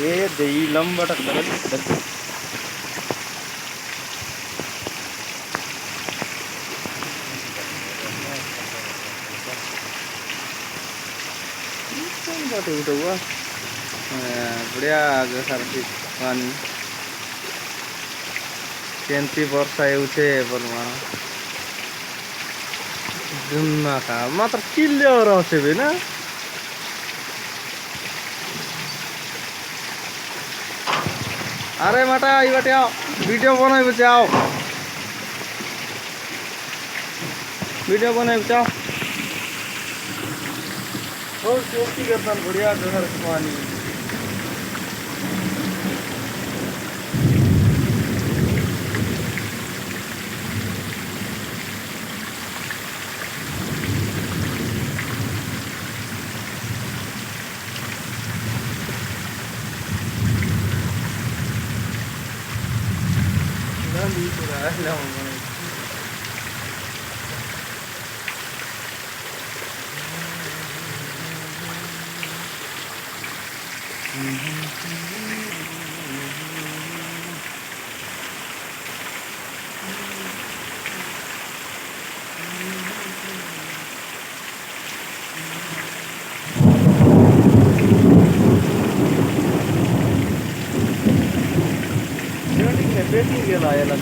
ए देई लम्बाट उठा हुआ बढ़िया आगे सारा पानी केंती वर्षा उठे बलमा जुम्मा का मात्र किल्ले और से भी ना अरे माटा ये बाटे आओ वीडियो बनाए बच्चे आओ वीडियो बनाए बच्चे आओ और सेफ्टी करता बढ़िया घर पानी पेटी गेला याला